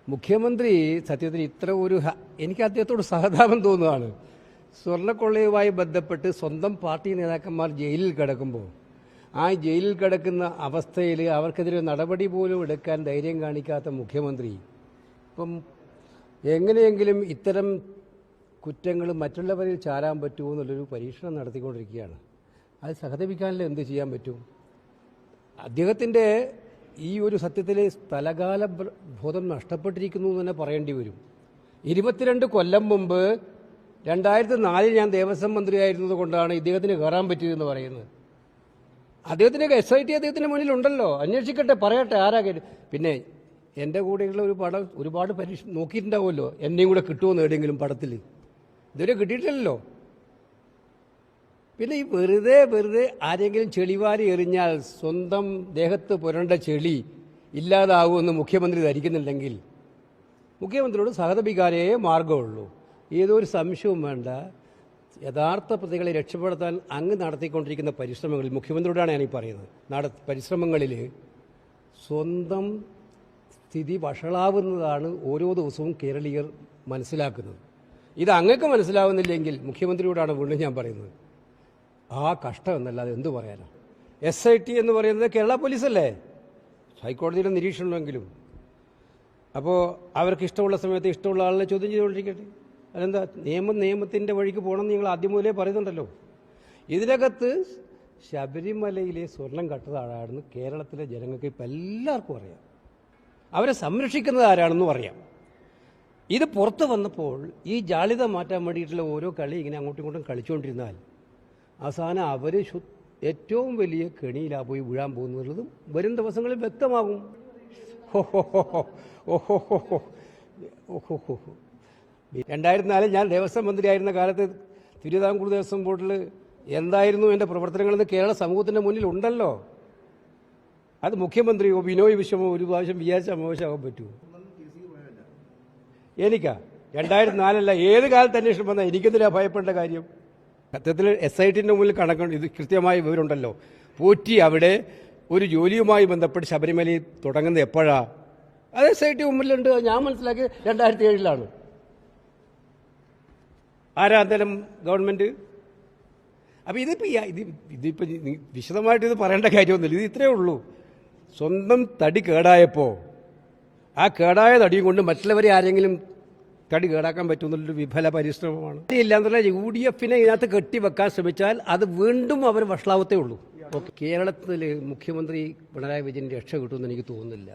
മുഖ്യമന്ത്രി സത്യത്തിൽ ഇത്ര എനിക്ക് അദ്ദേഹത്തോട് സഹതാപം തോന്നുകയാണ്. സ്വർണ്ണക്കൊള്ളയുമായി ബന്ധപ്പെട്ട് സ്വന്തം പാർട്ടി നേതാക്കന്മാർ ജയിലിൽ കിടക്കുമ്പോൾ ആ ജയിലിൽ കിടക്കുന്ന അവസ്ഥയിൽ അവർക്കെതിരെ നടപടി പോലും എടുക്കാൻ ധൈര്യം കാണിക്കാത്ത മുഖ്യമന്ത്രി ഇപ്പം എങ്ങനെയെങ്കിലും ഇത്തരം കുറ്റങ്ങൾ മറ്റുള്ളവരിൽ ചാരാൻ പറ്റുമോ എന്നുള്ളൊരു പരീക്ഷണം നടത്തിക്കൊണ്ടിരിക്കുകയാണ്. അത് സഹതപിക്കാനല്ലേ എന്ത് ചെയ്യാൻ പറ്റും? അദ്ദേഹത്തിൻ്റെ ഈ ഒരു സത്യത്തിലെ സ്ഥലകാല ബോധം നഷ്ടപ്പെട്ടിരിക്കുന്നു എന്ന് തന്നെ പറയേണ്ടി വരും. 22 കൊല്ലം മുമ്പ് 2004 ഞാൻ ദേവസ്വം മന്ത്രിയായിരുന്നത് കൊണ്ടാണ് ഇദ്ദേഹത്തിന് കയറാൻ പറ്റിയതെന്ന് പറയുന്നത്. അദ്ദേഹത്തിന് SIT അദ്ദേഹത്തിന് മുന്നിലുണ്ടല്ലോ, അന്വേഷിക്കട്ടെ, പറയട്ടെ ആരാ കേട്ട്. പിന്നെ എൻ്റെ കൂടെയുള്ള ഒരു പടം ഒരുപാട് പരീക്ഷ നോക്കിയിട്ടുണ്ടാവുമല്ലോ, എന്നെയും കൂടെ കിട്ടുമെന്ന് എവിടെയെങ്കിലും പടത്തിൽ. ഇതുവരെ കിട്ടിയിട്ടില്ലല്ലോ. പിന്നെ ഈ വെറുതെ ആരെങ്കിലും ചെളിവാരി എറിഞ്ഞാൽ സ്വന്തം ദേഹത്ത് പുരണ്ട ചെളി ഇല്ലാതാവുമെന്ന് മുഖ്യമന്ത്രി ധരിക്കുന്നുണ്ടെങ്കിൽ മുഖ്യമന്ത്രിയോട് സഹതപിക്കാനേ മാർഗമുള്ളൂ. ഏതോ ഒരു സംശയവും വേണ്ട. യഥാർത്ഥ പ്രതികളെ രക്ഷപ്പെടുത്താൻ അങ്ങ് നടത്തിക്കൊണ്ടിരിക്കുന്ന പരിശ്രമങ്ങളിൽ, മുഖ്യമന്ത്രിയോടാണ് ഞാനീ പറയുന്നത്, പരിശ്രമങ്ങളിൽ സ്വന്തം സ്ഥിതി വഷളാവുന്നതാണ് ഓരോ ദിവസവും കേരളീയർ മനസ്സിലാക്കുന്നത്. ഇത് അങ്ങക്ക് മനസ്സിലാവുന്നില്ലെങ്കിൽ മുഖ്യമന്ത്രിയോടാണ് വീണ്ടും ഞാൻ പറയുന്നത്. ആ കഷ്ടം എന്നല്ലാതെ എന്തു പറയാനാണ്? SIT എന്ന് പറയുന്നത് കേരള പോലീസല്ലേ, ഹൈക്കോടതിയുടെ നിരീക്ഷണമെങ്കിലും. അപ്പോൾ അവർക്ക് ഇഷ്ടമുള്ള സമയത്ത് ഇഷ്ടമുള്ള ആളിനെ ചോദ്യം ചെയ്തുകൊണ്ടിരിക്കട്ടെ. അതെന്താ, നിയമത്തിൻ്റെ വഴിക്ക് പോകണമെന്ന് നിങ്ങൾ ആദ്യം മുതലേ പറയുന്നുണ്ടല്ലോ. ഇതിനകത്ത് ശബരിമലയിലെ സ്വർണം കട്ടത് ആരാണെന്ന് കേരളത്തിലെ ജനങ്ങൾക്ക് ഇപ്പം എല്ലാവർക്കും അറിയാം. അവരെ സംരക്ഷിക്കുന്നത് ആരാണെന്നും അറിയാം. ഇത് പുറത്ത് വന്നപ്പോൾ ഈ ജാള്യത മാറ്റാൻ വേണ്ടിയിട്ടുള്ള ഓരോ കളി ഇങ്ങനെ അങ്ങോട്ടും ഇങ്ങോട്ടും കളിച്ചുകൊണ്ടിരുന്നാൽ അവസാനം അവർ ഏറ്റവും വലിയ കെണിയിലാ പോയി വീഴാൻ പോകുന്നുള്ളതും വരും ദിവസങ്ങളിൽ വ്യക്തമാകും. ഓഹോ 2004 ഞാൻ ദേവസ്വം മന്ത്രിയായിരുന്ന കാലത്ത് തിരുവിതാംകൂർ ദേവസ്വം ബോർഡിൽ എന്തായിരുന്നു എൻ്റെ പ്രവർത്തനങ്ങളെന്ന് കേരള സമൂഹത്തിൻ്റെ മുന്നിൽ ഉണ്ടല്ലോ. അത് മുഖ്യമന്ത്രിയോ ബിനോയ് വിശ്വമോ ഒരു പ്രാവശ്യം വിചാരിച്ചാൽ മോശമാകാൻ പറ്റുമോ? എനിക്കാ 2004 ഏത് കാലത്ത് അന്വേഷണം വന്നാൽ എനിക്കെന്തിനാ ഭയപ്പെടേണ്ട കാര്യം? സത്യത്തിൽ SITൻ്റെ മുന്നിൽ കണക്കുണ്ട്, ഇത് കൃത്യമായ വിവരമുണ്ടല്ലോ. പോറ്റി അവിടെ ഒരു ജോലിയുമായി ബന്ധപ്പെട്ട് ശബരിമലയിൽ തുടങ്ങുന്നത് എപ്പോഴാ? അത് SIT മുമ്പിലുണ്ട്. ഞാൻ മനസ്സിലാക്കി 2007 ആരാ അന്നേരം ഗവൺമെൻറ്? അപ്പോൾ ഇതിപ്പോൾ വിശദമായിട്ട് ഇത് പറയേണ്ട കാര്യമൊന്നുമില്ല. ഇത് ഇത്രയേ ഉള്ളൂ. സ്വന്തം തടി കേടായപ്പോൾ ആ കേടായ തടിയും കൊണ്ട് മറ്റുള്ളവരെ ആരെങ്കിലും തടി കേടാക്കാൻ പറ്റുമെന്നുള്ളൊരു വിഫല പരിശ്രമമാണ്. ഇല്ലാന്നുള്ള UDFനെ ഇതിനകത്ത് കെട്ടിവെക്കാൻ ശ്രമിച്ചാൽ അത് വീണ്ടും അവർ വഷളാവത്തേ ഉള്ളൂ. കേരളത്തിൽ മുഖ്യമന്ത്രി പിണറായി വിജയൻ രക്ഷ കിട്ടുമെന്ന് എനിക്ക് തോന്നുന്നില്ല.